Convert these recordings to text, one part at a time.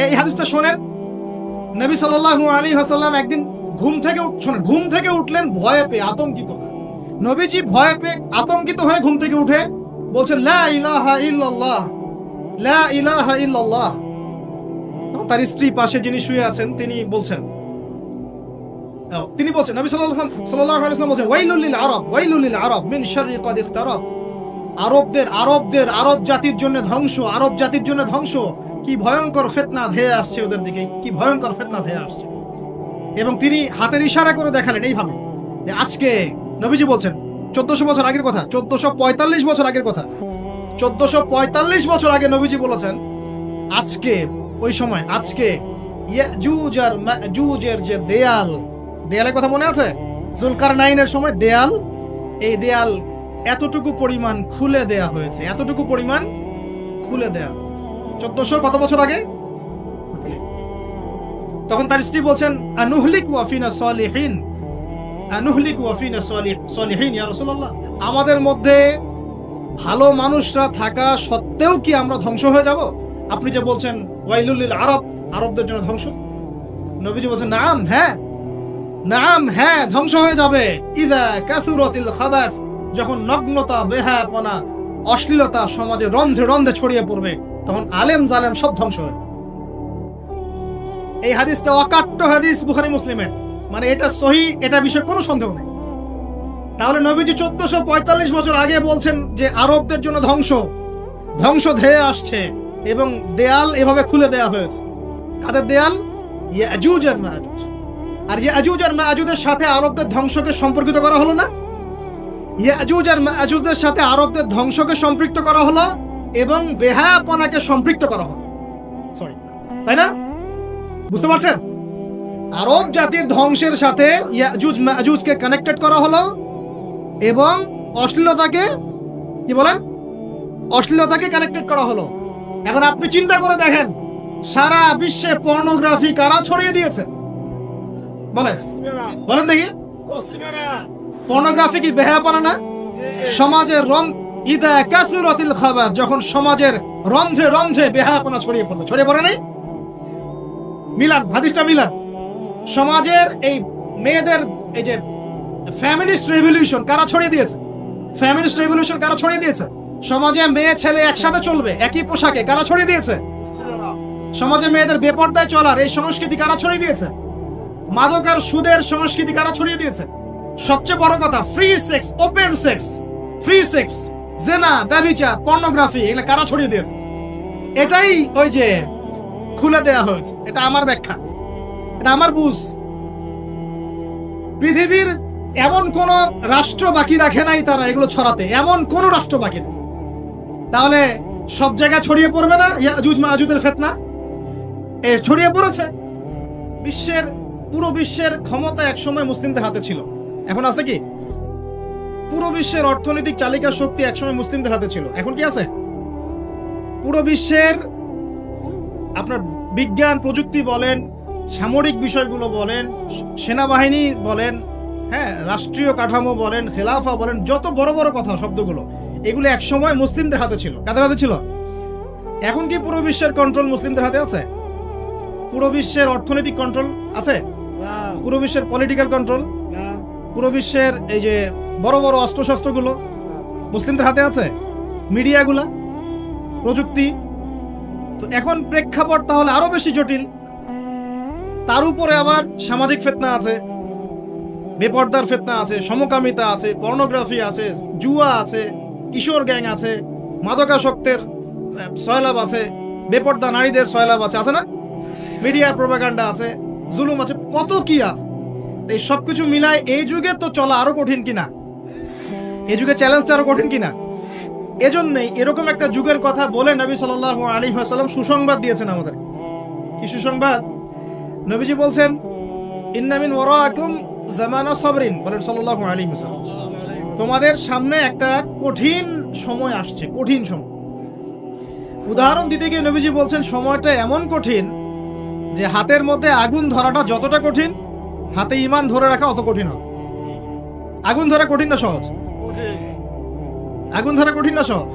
এই হাদিসটা শোনেন, নবী সাল্লাল্লাহু আলাইহি ওয়াসাল্লাম একদিন ঘুম থেকে উঠলেন ভয়ে পেয়ে, আতঙ্কিত হয়ে। নবীজি ভয়ে পেয়ে আতঙ্কিত হয়ে ঘুম থেকে উঠে বলছেন লা ইলাহা ইল্লাল্লাহ, লা ইলাহা ইল্লাল্লাহ। তার স্ত্রী পাশে যিনি শুয়ে আছেন তিনি বলছেন নবী সাল্লাল্লাহু আলাইহি ওয়াসাল্লাম বলছেন ওয়াইলুল লিল আরব, ওয়াইলুল লিল আরব মিন শাররি কদ ইখতারাব। আরব জাতির জন্য ধ্বংস, আরব জাতির জন্য ধ্বংস। কি ভয়ঙ্কর ফিতনা ধেয়ে আসছে ওদের দিকে, কি ভয়ঙ্কর ফিতনা ধেয়ে আসছে। এবং তিনি হাতের ইশারা করে দেখালেন এইভাবে যে আজকে, নবীজি বলছেন 1400 বছর আগের কথা, 1445 বছর আগের কথা, 1445 বছর আগে নবীজি বলেছেন আজকে, ওই সময় আজকে ইয়াজুজ আর মাজুজের যে দেয়ালের কথা মনে আছে? জুলকারনাইনের সময় এই দেয়াল এতটুকু পরিমাণ খুলে দেয়া হয়েছে, এতটুকু পরিমাণ খুলে দেয়া হয়েছে 1400 কত বছর আগে। তখন তার স্ত্রী বলছেন আনুহলিক ওয়া ফিনা সালিহিন, আনুহলিক ওয়া ফিনা সালিহিন ইয়া রাসূলুল্লাহ, আমাদের মধ্যে ভালো মানুষরা থাকা সত্ত্বেও কি আমরা ধ্বংস হয়ে যাব? আপনি যে বলছেন ওয়াইলুল লিল আরব, আরবদের জন্য ধ্বংস। নবীজি বলছেন নাম হ্যাঁ ধ্বংস হয়ে যাবে। ইযা কাসুরাতিল খাবাস, যখন নগ্নতা, বেহায়াপনা, অশ্লীলতা সমাজে রন্ধ্রে রন্ধ্রে ছড়িয়ে পড়বে, তখন আলেম জালেম সব ধ্বংস হবে। এই হাদিসটা অকাট্য হাদিস বুখারী মুসলিমের, মানে এটা সহিহ, এটা বিষয়ে কোনো সন্দেহ নেই। তাহলে নবীজি 1445 বছর আগে বলছেন যে আরবদের জন্য ধ্বংস ধেয়ে আসছে, এবং দেয়াল এভাবে খুলে দেয়া হয়েছে। কাদের দেয়াল? ইয়াজুজ আর মাজুজ। আর ইয়াজুজ আর মাজুজের সাথে আরবদের ধ্বংসকে সম্পর্কিত করা হলো না? ইয়াজুজ আর মাজুজের সাথে আরবদের ধ্বংসকে সম্পৃক্ত করা হলো এবং বেহায়াপনাকে সম্পৃক্ত করা হলো, সরি, তাই না? বুঝতে পারছেন? আরব জাতির ধ্বংসের সাথে ইয়াজুজ মাজুজকে কানেক্টেড করা হলো এবং অশ্লীলতাকে, কি বলেন, অশ্লীলতাকে কানেক্টেড করা হলো। এখন আপনি চিন্তা করে দেখেন, সারা বিশ্বে পর্নোগ্রাফি কারা ছড়িয়ে দিয়েছে? বলেন দেখি। পর্নোগ্রাফি কি বেহায়াপনা না? সমাজের ইদা কাসুরাতিল খাবাস, যখন সমাজের রন্ধ্রে রন্ধ্রে বেহায়াপনা ছড়িয়ে পড়ে নাই? মিলান, হাদিসটা মিলান। সমাজের এই মেয়েদের এই যে ফ্যামিলিস্ট রেভলিউশন কারা ছড়িয়ে দিয়েছে? ফ্যামিলিস্ট রেভলিউশন কারা ছড়িয়ে দিয়েছে? সমাজে মেয়ে ছেলে একসাথে চলবে একই পোশাকে কারা ছড়িয়ে দিয়েছে? সমাজে মেয়েদের বেপর্দায় চলার এই সংস্কৃতি কারা ছড়িয়ে দিয়েছে? মাদক আর সুদের সংস্কৃতি কারা ছড়িয়ে দিয়েছে? সবচেয়ে বড় কথা, free sex, open sex, free sex, জেনা, ব্যভিচার, পর্নোগ্রাফি, এগুলো কারা ছড়িয়ে দিয়েছে? এটাই ওই যে খুলে দেয়া হয়েছে। এটা আমার ব্যাখ্যা, এটা আমার বুঝ। পৃথিবীর এমন কোন রাষ্ট্র বাকি রাখে নাই তারা এগুলো ছড়াতে, এমন কোন রাষ্ট্র বাকি নেই। তাহলে সব জায়গায় ছড়িয়ে পড়বে না ইয়াজুজ মাজুজের ফিতনা? ছড়িয়ে পড়েছে। পুরো বিশ্বের ক্ষমতা একসময় মুসলিমদের হাতে ছিল, এখন আছে কি? পুরো বিশ্বের অর্থনৈতিক চালিকা শক্তি একসময় মুসলিমদের হাতে ছিল, এখন কি আছে? পুরো বিশ্বের আপনার বিজ্ঞান প্রযুক্তি বলেন, সামরিক বিষয়গুলো বলেন, সেনাবাহিনী বলেন, হ্যাঁ, রাষ্ট্রীয় কাঠামো বলেন, খেলাফা বলেন, যত বড় বড় কথা শব্দগুলো, এগুলো একসময় মুসলিমদের হাতে ছিল। কাদের হাতে ছিল? এখন কি পুরো বিশ্বের কন্ট্রোল মুসলিমদের হাতে আছে? পুরো বিশ্বের অর্থনৈতিক কন্ট্রোল আছে? পুরো বিশ্বের পলিটিক্যাল কন্ট্রোল, পুরো বিশ্বের এই যে বড় বড় অস্ত্রশস্ত্রগুলো মুসলিমদের হাতে আছে? মিডিয়াগুলা, প্রযুক্তি। তো এখন প্রেক্ষাপট তাহলে আরো বেশি জটিল। তার উপরে আবার সামাজিক ফিতনা আছে, বেপর্দার ফিতনা আছে, সমকামিতা আছে, পর্নোগ্রাফি আছে, জুয়া আছে, কিশোর গ্যাং আছে, মাদকাসক্তের সয়লাভ আছে, বেপর্দা নারীদের সয়লাভ আছে না? মিডিয়ার প্রোপাগান্ডা আছে, জুলুম আছে, কত কি আছে। এই সবকিছু মিলায় এই যুগে তো চলা আরো কঠিন কিনা? এই যুগে চ্যালেঞ্জটা আরো কঠিন কিনা? এজন্যই এরকম একটা যুগের কথা বলে নবী সাল্লাল্লাহু আলাইহি ওয়াসাল্লাম সুসংবাদ দিয়েছেন আমাদের। কি সুসংবাদ? নবীজি বলছেন ইন্না মিন ওয়ারাকুম জামানা সাবরিন, বলেন সাল্লাল্লাহু আলাইহি ওয়াসাল্লাম, তোমাদের সামনে একটা কঠিন সময় আসছে, কঠিন সময়। উদাহরণ দিতে গিয়ে নবীজি বলছেন সময়টা এমন কঠিন যে হাতের মধ্যে আগুন ধরাটা যতটা কঠিন, হাতে ঈমান ধরে রাখা অত কঠিন হবে। আগুন ধরা কঠিন না সহজ? আগুন ধরা কঠিন না সহজ?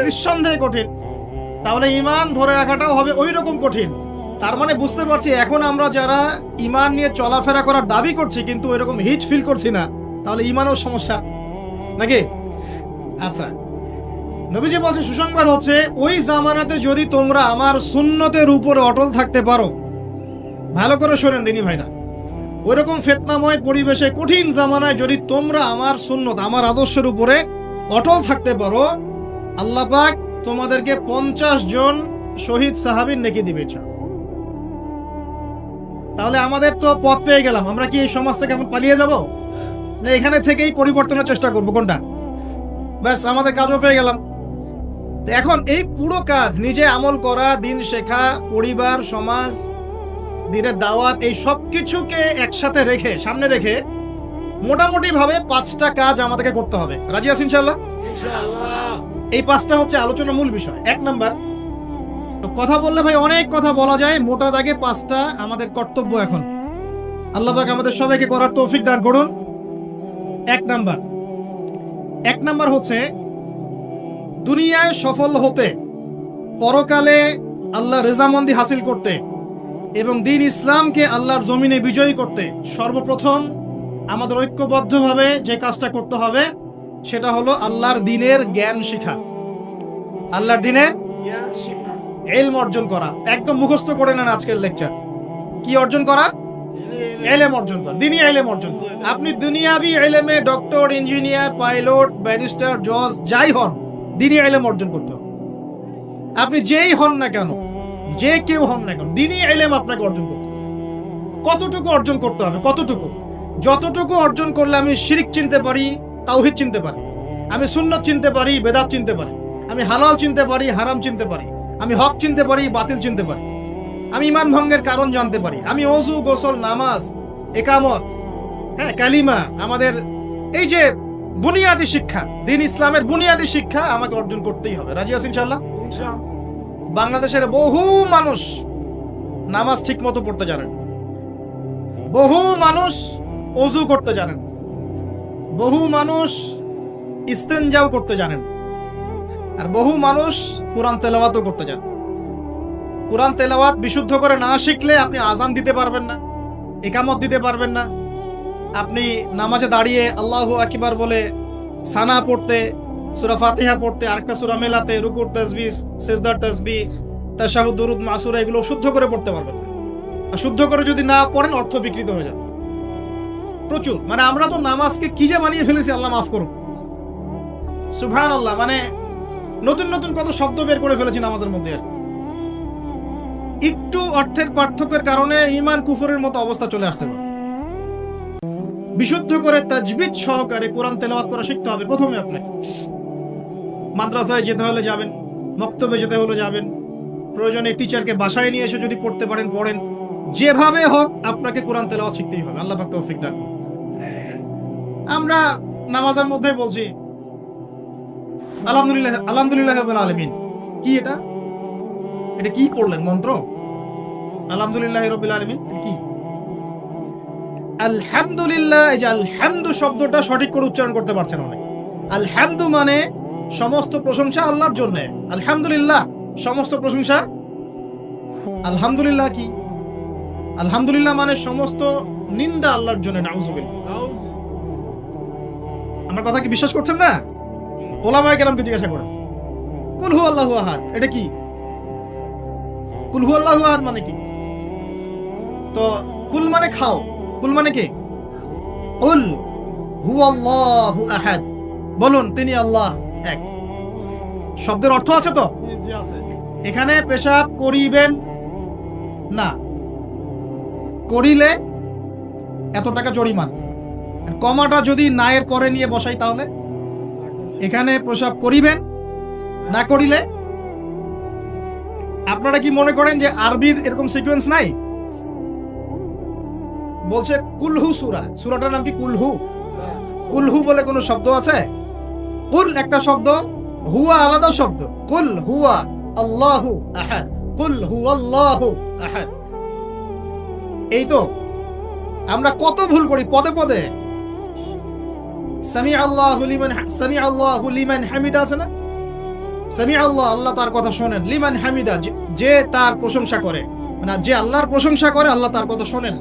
নিঃসন্দেহে কঠিন। তাহলে ঈমান ধরে রাখাটাও হবে ওই রকম কঠিন। তার মানে বুঝতে পারছি এখন আমরা যারা ঈমান নিয়ে চলাফেরা করার দাবি করছি কিন্তু ওই রকম হিট ফিল করছি না, তাহলে ঈমানও সমস্যা নাকি? আচ্ছা, নবীজি বলছে সুসংবাদ হচ্ছে ওই জামানাতে যদি তোমরা আমার সুন্নতের উপরে অটল থাকতে পারো, ভালো করে শোনেন দিনী ভাইরা, ওইরকম ফিতনাময় পরিবেশে কঠিন জামানায় যদি তোমরা আমার সুন্নত আমার আদর্শের উপরে অটল থাকতে পারো, আল্লাহ পাক তোমাদেরকে 50 জন শহীদ সাহাবীর নেকি দিবে। তাহলে আমাদের তো পথ পেয়ে গেলাম, আমরা কি এই সমাজ থেকে এখন পালিয়ে যাব না এখানে থেকেই পরিবর্তনের চেষ্টা করব? কোনটা? ব্যাস আমাদের কাজও পেয়ে গেলাম। এখন এই পুরো কাজ নিজে আমল করা, দিন শেখা, পরিবার, সমাজ, দিনের দাওয়াত, এই সব কিছুকে একসাথে রেখে সামনে রেখে মোটামুটি ভাবে 5টা কাজ আমাদেরকে করতে হবে। রাজি আছেন ইনশাআল্লাহ? এই 5টা হচ্ছে আলোচনার মূল বিষয়। 1 নাম্বার, কথা বললে ভাই অনেক কথা বলা যায়, মোটা দাগে 5টা আমাদের কর্তব্য এখন আল্লাহ পাক আমাদের সবাইকে করার তৌফিক দান করুন। 1 নাম্বার হচ্ছে দুনিয়ায় সফল হতে, পরকালে আল্লাহর রেজামন্দি হাসিল করতে এবং দ্বীন ইসলামকে আল্লাহর জমিনে বিজয়ী করতে সর্বপ্রথম আমাদের ঐক্যবদ্ধভাবে যে কাজটা করতে হবে সেটা হলো আল্লাহর দ্বীনের জ্ঞান শিখা, আল্লাহর দ্বীনের ইলম অর্জন করা। একদম মুখস্থ করে নেন আজকের লেকচার। কি অর্জন করা? ইলম অর্জন করা, দ্বীনি ইলম অর্জন করা। আপনি দুনিয়াবি ইলমে ডক্টর, ইঞ্জিনিয়ার, পাইলট, ব্যারিস্টার, জজ যাই হন, দ্বীনি ইলম অর্জন করতে হবে। আপনি যেই হন না কেন, যে কেউ হন না কেন, দ্বীনি ইলম আপনাকে অর্জন করতে হবে। কতটুকু অর্জন করতে হবে? কতটুকু? যতটুকু অর্জন করলে আমি শিরক চিনতে পারি, তাওহীদ চিনতে পারি, আমি সুন্নাত চিনতে পারি, বেদাত চিনতে পারি, আমি হালাল চিনতে পারি, হারাম চিনতে পারি, আমি হক চিনতে পারি, বাতিল চিনতে পারি, আমি ঈমান ভঙ্গের কারণ জানতে পারি, আমি ওযু, গোসল, নামাজ, ইকামত, কালিমা, আমাদের এই যে বুনিয়াদী শিক্ষা, দ্বীন ইসলামের বুনিয়াদী শিক্ষা আমাকে অর্জন করতেই হবে। রাজি আছেন ইনশাআল্লাহ? বাংলাদেশের বহু মানুষ নামাজ ঠিক মতো পড়তে জানেন, বহু মানুষ ওযু করতে জানেন, বহু মানুষ ইস্তেনজাও করতে জানেন, আর বহু মানুষ কোরআন তেলাওয়াতও করতে জানেন। কোরআন তেলাওয়াত বিশুদ্ধ করে না শিখলে আপনি আজান দিতে পারবেন না, ইকামত দিতে পারবেন না, আপনি নামাজে দাঁড়িয়ে আল্লাহু আকবার বলে সানা পড়তে, সূরা ফাতিহা পড়তে, আরেকটা সূরা মেলাতে, রুকুর তাসবিহ, সিজদার তাসবিহ, তাশাহুদ, দুরুদ, মাসুরা এগুলো শুদ্ধ করে পড়তে পারবেন না। আর শুদ্ধ করে যদি না পড়েন অর্থ বিকৃত হয়ে যাবে প্রচুর। মানে আমরা তো নামাজকে কি যে বানিয়ে ফেলেছি, আল্লাহ মাফ করুন, সুবহানাল্লাহ। মানে নতুন নতুন কত শব্দ বের করে ফেলেছি নামাজের মধ্যে। একটু অর্থের পার্থক্যের কারণে ঈমান কুফরের মতো অবস্থা চলে আসতে পারে। বিশুদ্ধ করে তাজবিদ সহকারে কোরআন তেলাওয়াত করা শিখতে হবে প্রথমে। আপনাকে মাদ্রাসায় যেতে হলে যাবেন, মক্তবে যেতে হলে যাবেন, প্রয়োজনে টিচারকে বাসায় নিয়ে এসে যদি পড়তে পারেন পড়েন, যেভাবে হোক আপনাকে কোরআন তেলাওয়াত শিখতেই হবে। আল্লাহ পাক তৌফিক দান। আমরা নামাজের মধ্যে বলছি আলহামদুলিল্লাহ, আলহামদুলিল্লাহ রাব্বিল আলামিন। কি এটা? এটা কি পড়লেন মন্ত্র? আলহামদুলিল্লাহ রাব্বিল আলামিন কি? আলহামদুলিল্লাহ। এই যে আলহামদু শব্দটা সঠিক করে উচ্চারণ করতে পারছেন অনেক। আলহামদু মানে সমস্ত প্রশংসা আল্লাহর জন্য। আলহামদুলিল্লাহ সমস্ত প্রশংসা। আলহামদুলিল্লাহ কি? আলহামদুলিল্লাহ মানে সমস্ত নিন্দা আল্লাহর জন্য। নাউযুবিল্লাহ। আমার কথা কি বিশ্বাস করছেন না? ওলামায়ে কেরামকে জিজ্ঞাসা করেন। কুল হু আল্লাহু আহাদ এটা কি? কুল হু আল্লাহু আহাদ মানে কি? তো কুল মানে খাও, কুল মানে কি? কুল হু আল্লাহু আহাদ, বলুন তিনি আল্লাহ এক। শব্দের অর্থ আছে তো? এখানে পেশাব করিবেন না, করিলে এত টাকা জরিমানা। কমাটা যদি না এর পরে নিয়ে বসাই তাহলে এখানে পেশাব করিবেন না, করিলে। আপনারা কি মনে করেন যে আরবির এরকম সিকোয়েন্স নাই? বলছে কুলহু সূরা, সূরাটার নাম কি কুলহু? কুলহু বলে কোনো শব্দ আছে? কুল একটা শব্দ, হুয়া আলাদা শব্দ। কুল হুয়া আল্লাহু আহাদ, কুল হুয়াল্লাহু আহাদ। এই তো আমরা কত ভুল করি পদে পদে। সামি আল্লাহু লিমান হামিদা আছে না? সামি আল্লাহ, আল্লাহ তার কথা শোনেন। লিমান হামিদা, যে তার প্রশংসা করে, মানে যে আল্লাহর প্রশংসা করে আল্লাহ তার কথা শোনেন।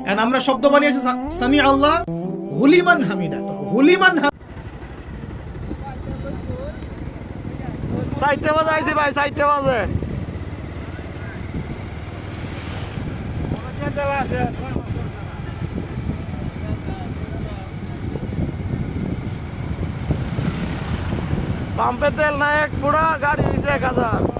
এন্ড আমরা শব্দ বানিয়েছি সামি আল্লাহ হুলিমান হামিদা। তো হুলিমান সাইডটা বাজে আইছি ভাই, সাইডটা বাজে। পাম্পে তেল নাই, এক পুরা গাড়ি 1000।